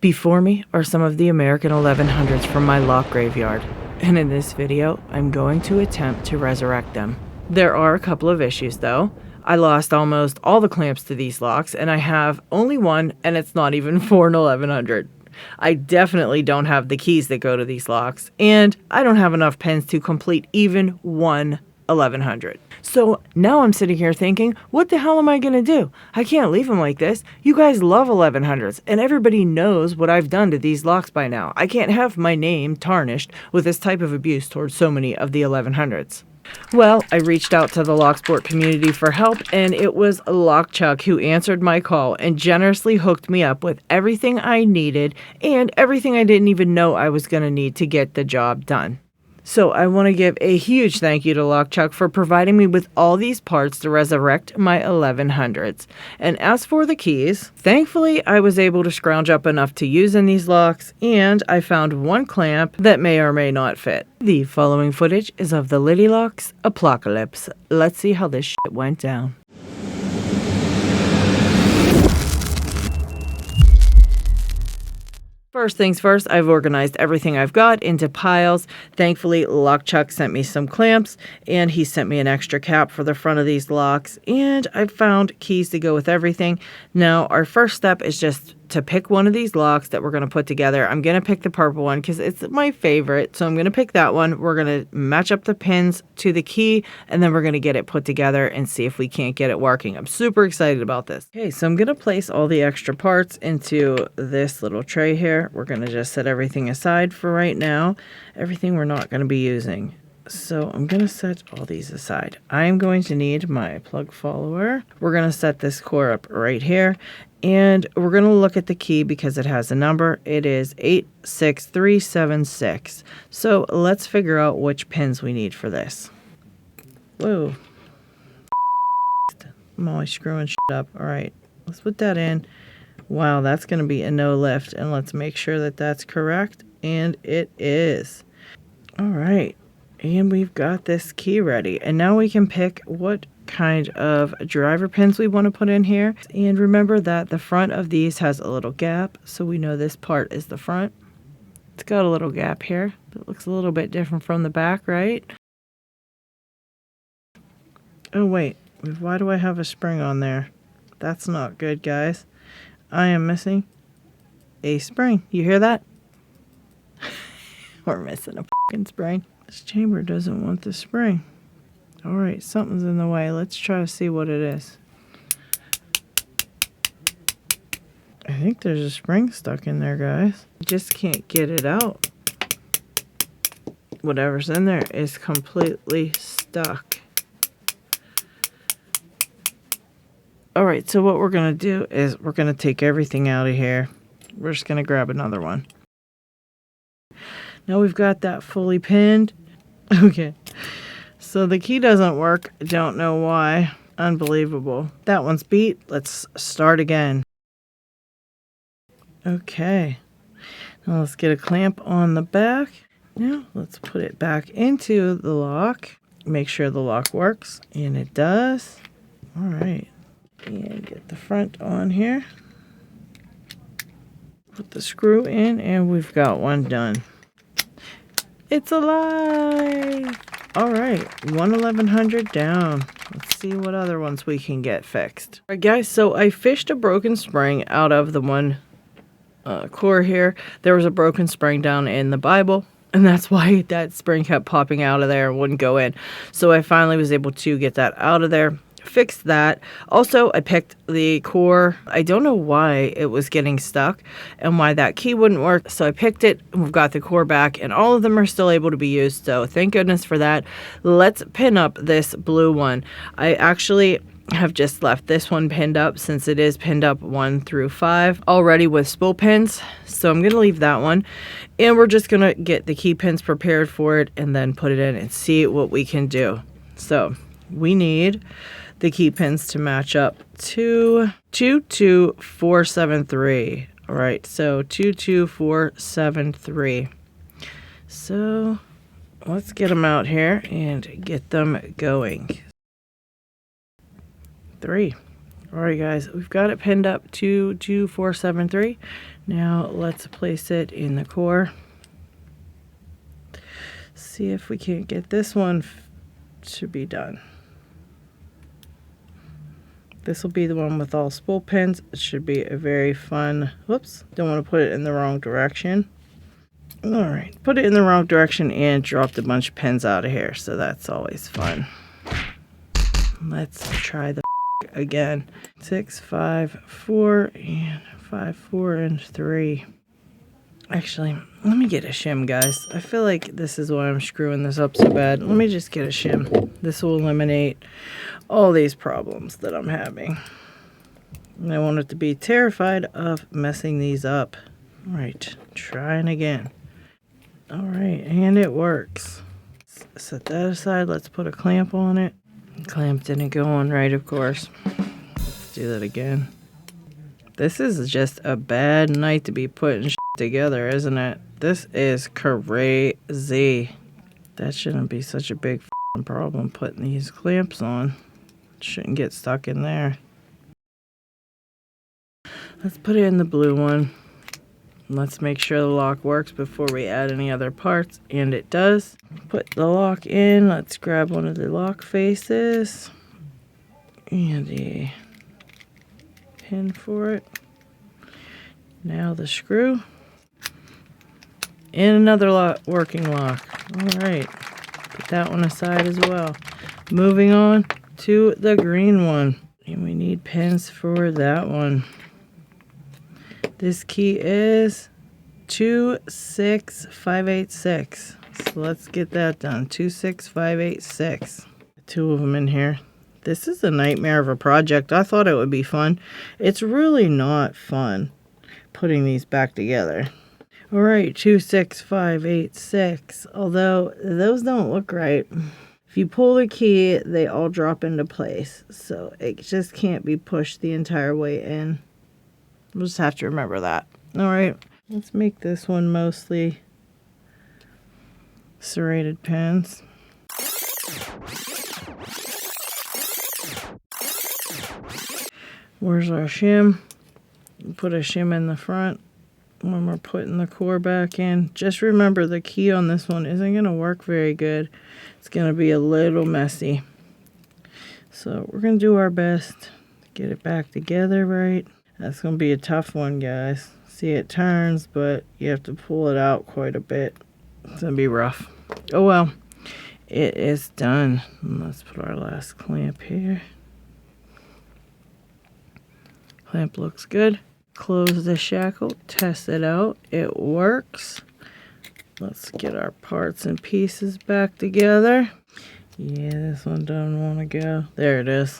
Before me are some of the American 1100s from my lock graveyard, and in this video, I'm going to attempt to resurrect them. There are a couple of issues though. I lost almost all the clamps to these locks, and I have only one, and it's not even for an 1100. I definitely don't have the keys that go to these locks, and I don't have enough pins to complete even one 1100. So now I'm sitting here thinking, what the hell am I going to do? I can't leave them like this. You guys love 1100s, and everybody knows what I've done to these locks by now. I can't have my name tarnished with this type of abuse towards so many of the 1100s. Well, I reached out to the Locksport community for help, and it was Lockchuck who answered my call and generously hooked me up with everything I needed and everything I didn't even know I was going to need to get the job done. So I want to give a huge thank you to Lockchuck for providing me with all these parts to resurrect my 1100s. And as for the keys, thankfully I was able to scrounge up enough to use in these locks, and I found one clamp that may or may not fit. The following footage is of the Lock's ApLOCKolypse. Let's see how this shit went down. First things first, I've organized everything I've got into piles. Thankfully, Lockchuck sent me some clamps, and he sent me an extra cap for the front of these locks, and I found keys to go with everything. Now, our first step is just to pick one of these locks that we're going to put together. I'm going to pick the purple one because it's my favorite, so I'm going to pick that one. We're going to match up the pins to the key, and then we're going to get it put together and see if we can't get it working. I'm super excited about this. Okay, so I'm going to place all the extra parts into this little tray here. We're going to just set everything aside for right now, everything we're not going to be using. So I'm going to set all these aside. I'm going to need my plug follower. We're going to set this core up right here, and we're going to look at the key because it has a number. It is 86376. So let's figure out which pins we need for this. Whoa. I'm always screwing shit up. All right, let's put that in. Wow, that's going to be a no lift, and let's make sure that that's correct, and it is. All right, and we've got this key ready, and now we can pick what kind of driver pins we want to put in here. And remember that the front of these has a little gap, so we know this part is the front. It's got a little gap here. It looks a little bit different from the back, right? Oh wait, why do I have a spring on there? That's not good, guys. I am missing a spring. You hear that? We're missing a fucking spring. This chamber doesn't want the spring. All right, something's in the way. Let's try to see what it is. I think there's a spring stuck in there, guys. I just can't get it out. Whatever's in there is completely stuck. All right, so what we're going to do is we're going to take everything out of here. We're just going to grab another one. Now we've got that fully pinned. Okay, so the key doesn't work. I don't know why. Unbelievable. That one's beat. Let's start again. Okay, now let's get a clamp on the back. Now let's put it back into the lock. Make sure the lock works, and it does. All right. And get the front on here. Put the screw in, and we've got one done. It's alive! Alright, 1100 down. Let's see what other ones we can get fixed. Alright guys, so I fished a broken spring out of the one core here. There was a broken spring down in the Bible, and that's why that spring kept popping out of there and wouldn't go in. So I finally was able to get that out of there. Fixed that. Also, I picked the core. I don't know why it was getting stuck and why that key wouldn't work. So I picked it. We've got the core back, and all of them are still able to be used. So thank goodness for that. Let's pin up this blue one. I actually have just left this one pinned up since it is pinned up 1 through 5 already with spool pins. So I'm going to leave that one, and we're just going to get the key pins prepared for it and then put it in and see what we can do. So we need the key pins to match up to 22473. All right, so 22473. So let's get them out here and get them going. 3. Alright guys, we've got it pinned up to 2473. Now let's place it in the core. See if we can't get this one to be done. This will be the one with all spool pins. It should be a very fun, whoops, don't want to put it in the wrong direction. Alright, put it in the wrong direction and dropped a bunch of pins out of here, so that's always fun. Let's try the again. 6, 5, 4, and 5, 4, and 3. Actually, let me get a shim, guys. I feel like this is why I'm screwing this up so bad. Let me just get a shim. This will eliminate all these problems that I'm having. And I want it to be terrified of messing these up. Alright, trying again. Alright, and it works. Set that aside. Let's put a clamp on it. Clamp didn't go on right, of course. Let's do that again. This is just a bad night to be putting shit together, isn't it? This is crazy. That shouldn't be such a big problem putting these clamps on. Shouldn't get stuck in there. Let's put it in the blue one. Let's make sure the lock works before we add any other parts, and it does. Put the lock in. Let's grab one of the lock faces and a pin for it. Now the screw and another working lock. All right, put that one aside as well. Moving on to the green one, and we need pins for that one. This key is 26586. So let's get that done. 26586. Two of them in here. This is a nightmare of a project. I thought it would be fun. It's really not fun putting these back together. Alright, 26586. Although those don't look right. If you pull the key, they all drop into place. So it just can't be pushed the entire way in. We'll just have to remember that. Alright, let's make this one mostly serrated pins. Where's our shim? Put a shim in the front when we're putting the core back in. Just remember the key on this one isn't going to work very good. It's going to be a little messy. So we're going to do our best to get it back together right. That's going to be a tough one, guys. See, it turns, but you have to pull it out quite a bit. It's going to be rough. Oh well, it is done. Let's put our last clamp here. Clamp looks good. Close the shackle, test it out. It works. Let's get our parts and pieces back together. Yeah, this one doesn't want to go. There it is.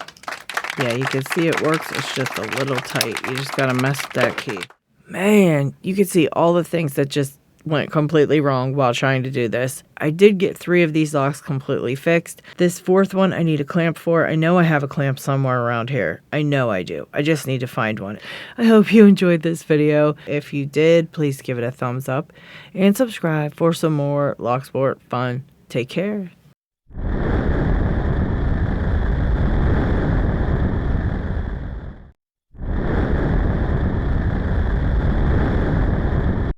Yeah, you can see it works. It's just a little tight. You just gotta mess with that key. Man, you can see all the things that just went completely wrong while trying to do this. I did get 3 of these locks completely fixed. This 4th one I need a clamp for. I know I have a clamp somewhere around here. I know I do. I just need to find one. I hope you enjoyed this video. If you did, please give it a thumbs up and subscribe for some more Locksport fun. Take care.